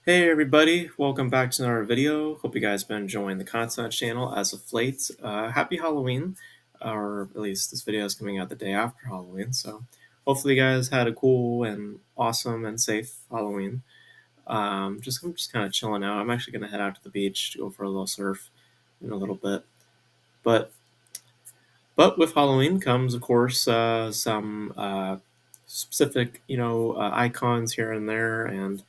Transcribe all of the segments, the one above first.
Hey everybody, welcome back to another video. Hope you guys been enjoying the content channel as of late. Happy Halloween, or at least this video is coming out the day after Halloween, so hopefully you guys had a cool and awesome and safe Halloween. I'm just kind of chilling out. I'm actually going to head out to the beach to go for a little surf in a little bit. But with Halloween comes, of course, some specific, icons here and there, and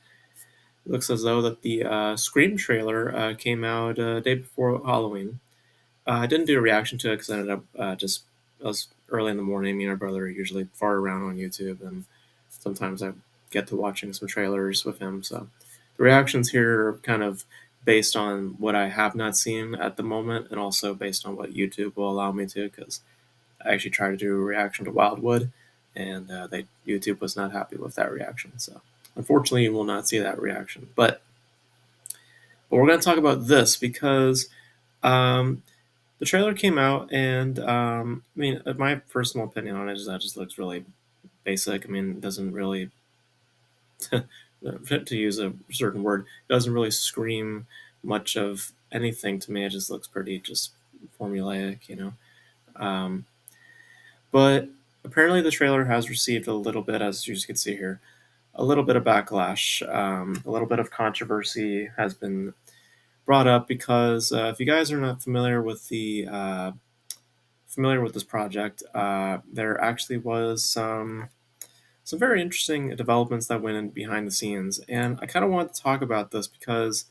it looks as though that the Scream trailer came out day before Halloween. I didn't do a reaction to it because I ended up it was early in the morning. Me and my brother are usually far around on YouTube, and sometimes I get to watching some trailers with him. So the reactions here are kind of based on what I have not seen at the moment, and also based on what YouTube will allow me to. Because I actually tried to do a reaction to Wildwood, and YouTube was not happy with that reaction. So unfortunately, you will not see that reaction. But we're going to talk about this because um, the trailer came out, and my personal opinion on it is that it just looks really basic. I mean, it doesn't really, to use a certain word, it doesn't really scream much of anything to me. It just looks pretty just formulaic. Um, but apparently, the trailer has received a little bit, as you can see here, a little bit of backlash, a little bit of controversy has been brought up because if you guys are not familiar with this project, there actually was some very interesting developments that went in behind the scenes, and I kind of want to talk about this because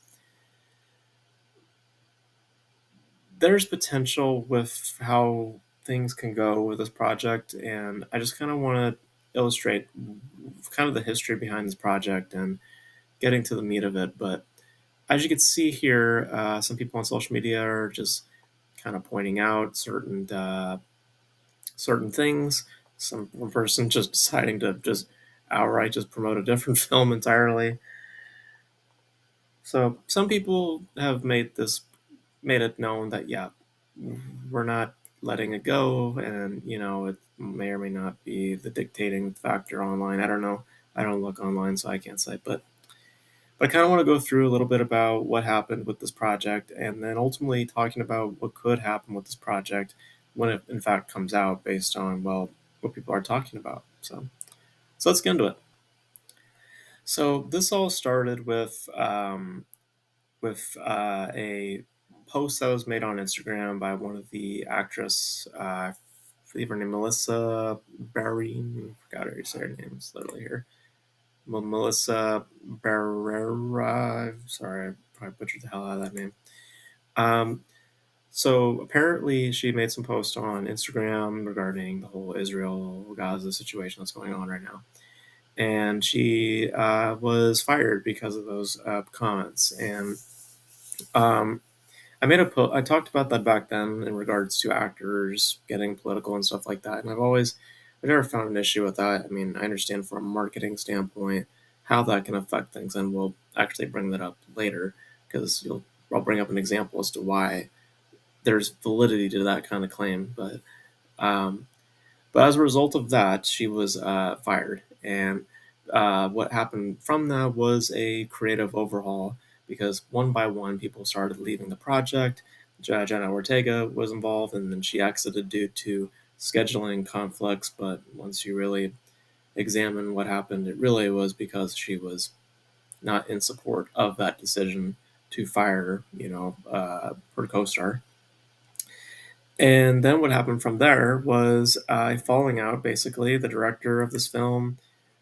there's potential with how things can go with this project, and I just kind of want to illustrate kind of the history behind this project and getting to the meat of it. But as you can see here, some people on social media are just kind of pointing out certain things. One person just deciding to just outright just promote a different film entirely. So some people have made it known that yeah, we're not letting it go, and it may or may not be the dictating factor online. I don't know. I don't look online, so I can't say. But I kind of want to go through a little bit about what happened with this project, and then ultimately talking about what could happen with this project when it in fact comes out, based on what people are talking about. So let's get into it. So this all started with a post that was made on Instagram by one of the actress. I believe her name Melissa Barry. Forgot her say her name. It's literally here. Melissa Barrera. Sorry, I probably butchered the hell out of that name. Um, so apparently, she made some posts on Instagram regarding the whole Israel Gaza situation that's going on right now, and she was fired because of those comments. And um, I talked about that back then in regards to actors getting political and stuff like that, and I've never found an issue with that. I mean, I understand from a marketing standpoint how that can affect things, and we'll actually bring that up later because I'll bring up an example as to why there's validity to that kind of claim. Um, but as a result of that, she was fired, and what happened from that was a creative overhaul because one by one people started leaving the project. Jenna Ortega was involved, and then she exited due to scheduling conflicts. But once you really examine what happened, it really was because she was not in support of that decision to fire, her co-star. And then what happened from there was a falling out. Basically, the director of this film,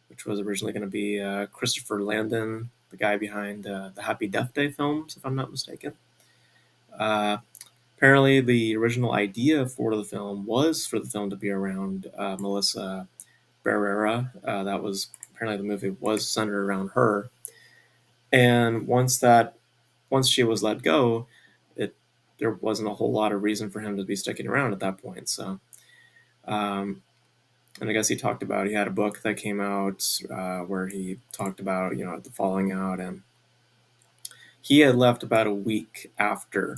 which was originally going to be Christopher Landon, the guy behind the Happy Death Day films, if I'm not mistaken. Uh, Apparently, the original idea for the film was for the film to be around Melissa Barrera. That was apparently the movie was centered around her. And once she was let go, it there wasn't a whole lot of reason for him to be sticking around at that point. So. Um, and I guess he had a book that came out where he talked about the falling out, and he had left about a week after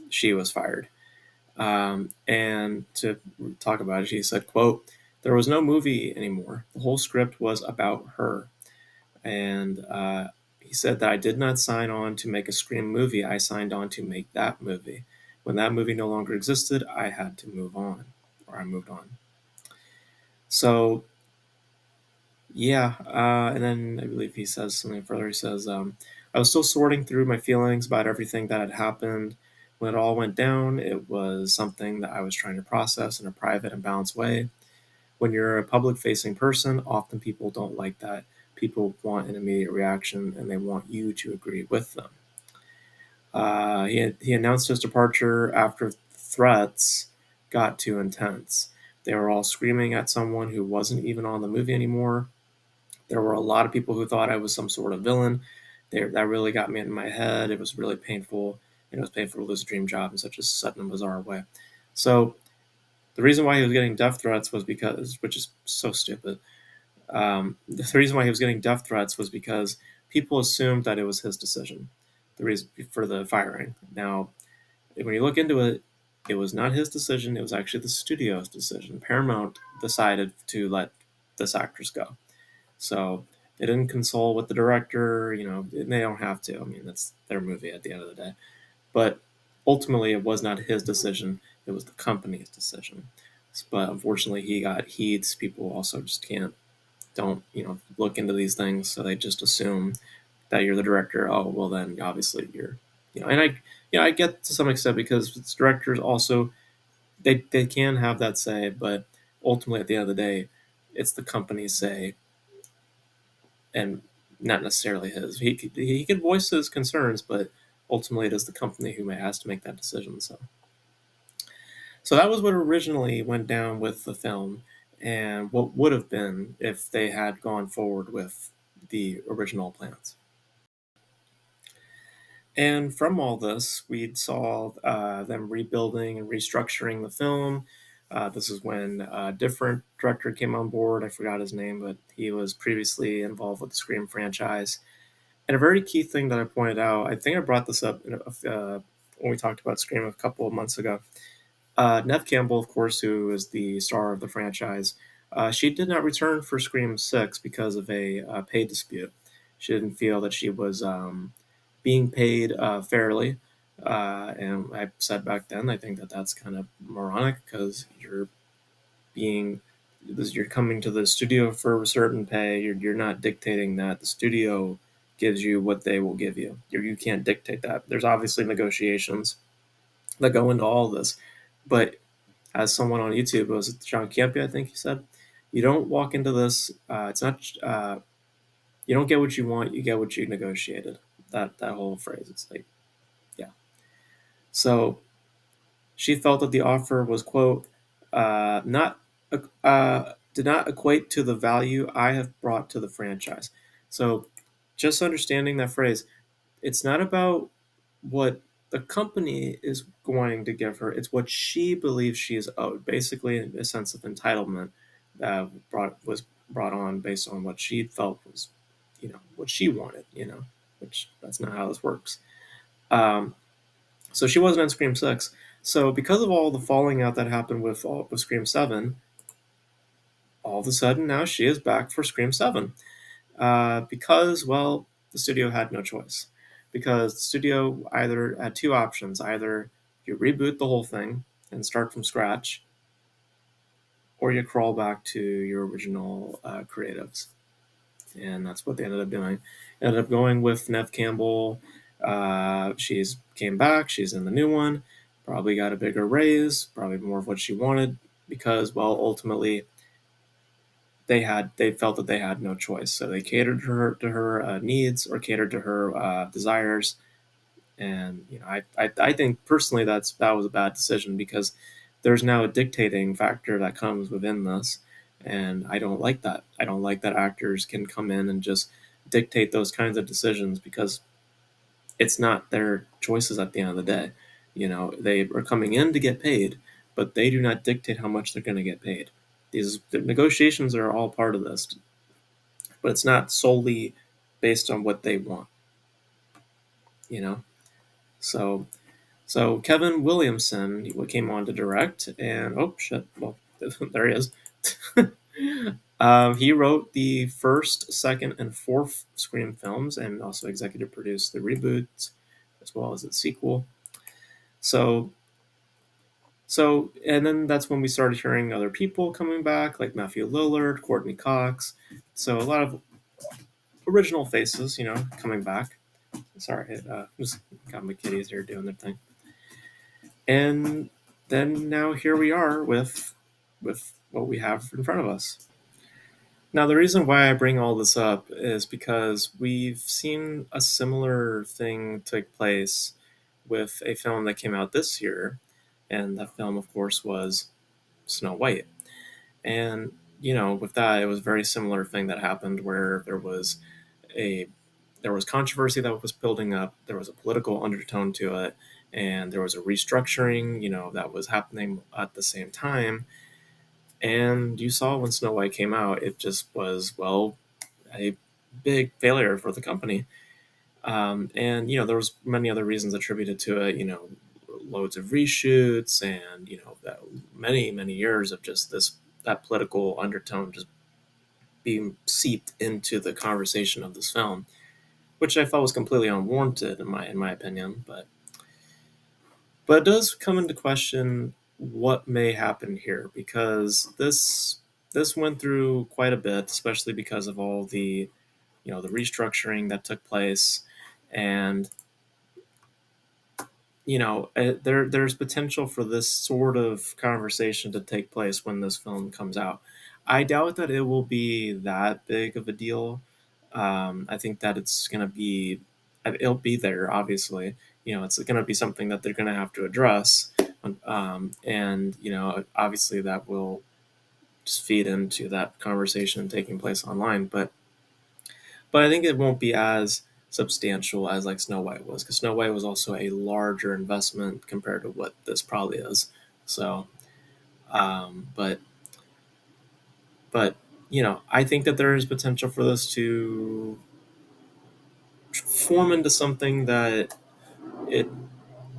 she was fired. And to talk about it, he said, "quote There was no movie anymore. The whole script was about her," and He said that I did not sign on to make a Scream movie. I signed on to make that movie. When that movie no longer existed, I had to move on, or I moved on. So yeah, and then I believe he says something further. He says, I was still sorting through my feelings about everything that had happened. When it all went down, it was something that I was trying to process in a private and balanced way. When you're a public facing person, often people don't like that. People want an immediate reaction and they want you to agree with them. He announced his departure after threats got too intense. They were all screaming at someone who wasn't even on the movie anymore. There were a lot of people who thought I was some sort of villain. That really got me in my head. It was really painful. And it was painful to lose a dream job in such a sudden and bizarre way. So the reason why he was getting death threats was because, which is so stupid. The reason why he was getting death threats was because people assumed that it was his decision, the reason for the firing. Now, when you look into it, it was not his decision. It was actually the studio's decision. Paramount decided to let this actress go. So they didn't consult with the director. They don't have to. I mean, that's their movie at the end of the day. But ultimately, it was not his decision. It was the company's decision. But unfortunately, he got heats. People also just don't look into these things, so they just assume that you're the director. Oh, well, then obviously you're, and I get to some extent because it's directors also they can have that say, but ultimately at the end of the day, it's the company's say and not necessarily his. He could voice his concerns, but ultimately it is the company who has to make that decision. So that was what originally went down with the film, and what would have been if they had gone forward with the original plans. And from all this, we saw them rebuilding and restructuring the film. This is when a different director came on board. I forgot his name, but he was previously involved with the Scream franchise. And a very key thing that I pointed out, I think I brought this up when we talked about Scream a couple of months ago. Neve Campbell, of course, who is the star of the franchise, she did not return for Scream 6 because of a pay dispute. She didn't feel that she was being paid fairly. And I said back then, I think that that's kind of moronic because being you're coming to the studio for a certain pay. You're not dictating that. The studio gives you what they will give you. You can't dictate that. There's obviously negotiations that go into all of this. But as someone on YouTube, was it John Campea, I think he said, you don't walk into this. It's not. You don't get what you want. You get what you negotiated. That whole phrase. It's like, yeah. So she felt that the offer was, quote, not did not equate to the value I have brought to the franchise. So just understanding that phrase, it's not about what the company is going to give her, it's what she believes she is owed. Basically, a sense of entitlement that was brought on based on what she felt was, what she wanted, which that's not how this works. Um, so she wasn't on Scream 6. So because of all the falling out that happened with Scream 7, all of a sudden now she is back for Scream 7. Because, well, the studio had no choice. Because the studio either had two options. Either you reboot the whole thing and start from scratch, or you crawl back to your original creatives. And that's what they ended up doing. Ended up going with Neve Campbell. She's came back. She's in the new one. Probably got a bigger raise. Probably more of what she wanted because, well, ultimately they felt that they had no choice. So they catered to her needs or catered to her desires. And I think personally that was a bad decision because there's now a dictating factor that comes within this, and I don't like that. I don't like that actors can come in and just dictate those kinds of decisions because it's not their choices at the end of the day. They are coming in to get paid, but they do not dictate how much they're going to get paid. The negotiations are all part of this, but it's not solely based on what they want. You know, so Kevin Williamson came on to direct, and oh shit, well there he is. He wrote the first, second, and fourth Scream films, and also executive produced the reboot as well as its sequel. So, and then that's when we started hearing other people coming back, like Matthew Lillard, Courtney Cox. So a lot of original faces, coming back. Sorry, just got my kitties here doing their thing. And then now here we are with what we have in front of us. Now, the reason why I bring all this up is because we've seen a similar thing take place with a film that came out this year, and that film, of course, was Snow White. And with that, it was a very similar thing that happened where a there was controversy that was building up, there was a political undertone to it, and there was a restructuring, that was happening at the same time. And you saw when Snow White came out, it just was, well, a big failure for the company. And there was many other reasons attributed to it. Loads of reshoots, and that many years of just that political undertone just being seeped into the conversation of this film, which I felt was completely unwarranted in my opinion. But it does come into question what may happen here, because this went through quite a bit, especially because of all the restructuring that took place. And there's potential for this sort of conversation to take place when this film comes out. I doubt that it will be that big of a deal. I think that it'll be there, obviously. It's going to be something that they're going to have to address. And obviously that will just feed into that conversation taking place online. But I think it won't be as substantial as like Snow White was, because Snow White was also a larger investment compared to what this probably is. So, but I think that there is potential for this to form into something that it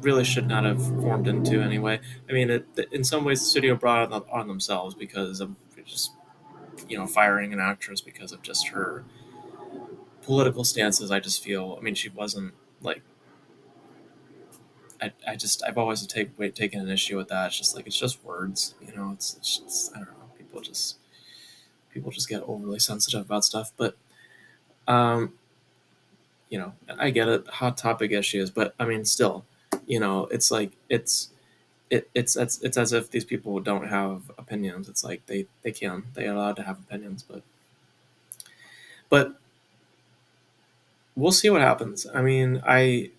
really should not have formed into anyway. I mean, in some ways, the studio brought it on themselves because of just firing an actress because of just her political stances. I just feel, I mean, she wasn't like, I've always taken an issue with that. It's just like, it's just words, it's just, I don't know, people just get overly sensitive about stuff. But um, I get it, hot topic issues, but I mean, still, it's like it's as if these people don't have opinions. It's like they're allowed to have opinions, but we'll see what happens. I mean, I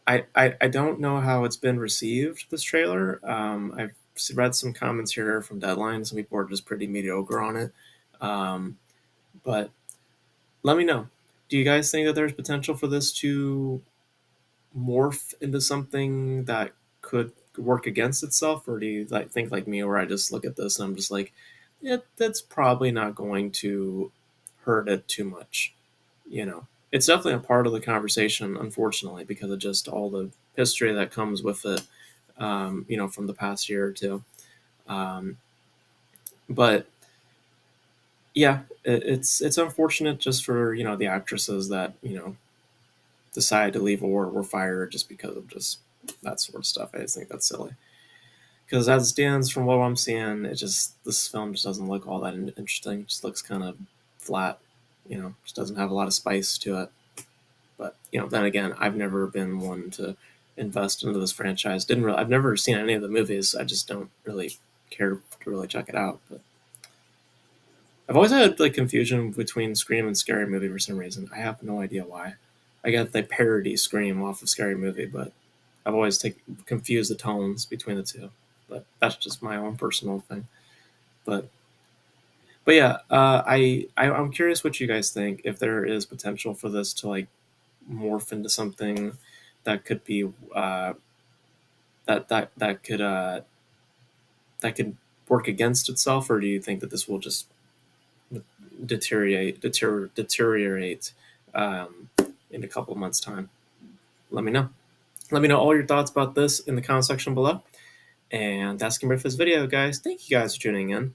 don't know how it's been received, this trailer. I've read some comments here from Deadline. Some people are just pretty mediocre on it. But let me know. Do you guys think that there's potential for this to morph into something that could work against itself, or do you think like me, where I just look at this and I'm just like, yeah, that's probably not going to hurt it too much? It's definitely a part of the conversation, unfortunately, because of just all the history that comes with it, from the past year or two. Um, but yeah, it's unfortunate just for the actresses that decide to leave or were fired just because of just that sort of stuff. I just think that's silly. Because as it stands, from what I'm seeing, this film just doesn't look all that interesting. It just looks kind of flat. Just doesn't have a lot of spice to it. But then again, I've never been one to invest into this franchise. I've never seen any of the movies. I just don't really care to really check it out. But I've always had like confusion between Scream and Scary Movie for some reason. I have no idea why. I got the parody Scream off of Scary Movie, but I've always confused the tones between the two. But that's just my own personal thing. But yeah, I'm curious what you guys think. If there is potential for this to like morph into something that could be that could work against itself, or do you think that this will just deteriorate in a couple of months' time? Let me know. Let me know all your thoughts about this in the comment section below. And that's gonna be it for this video, guys. Thank you guys for tuning in.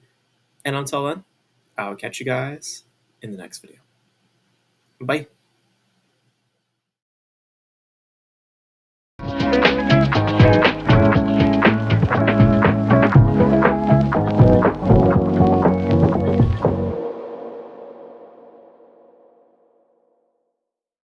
And until then, I'll catch you guys in the next video. Bye.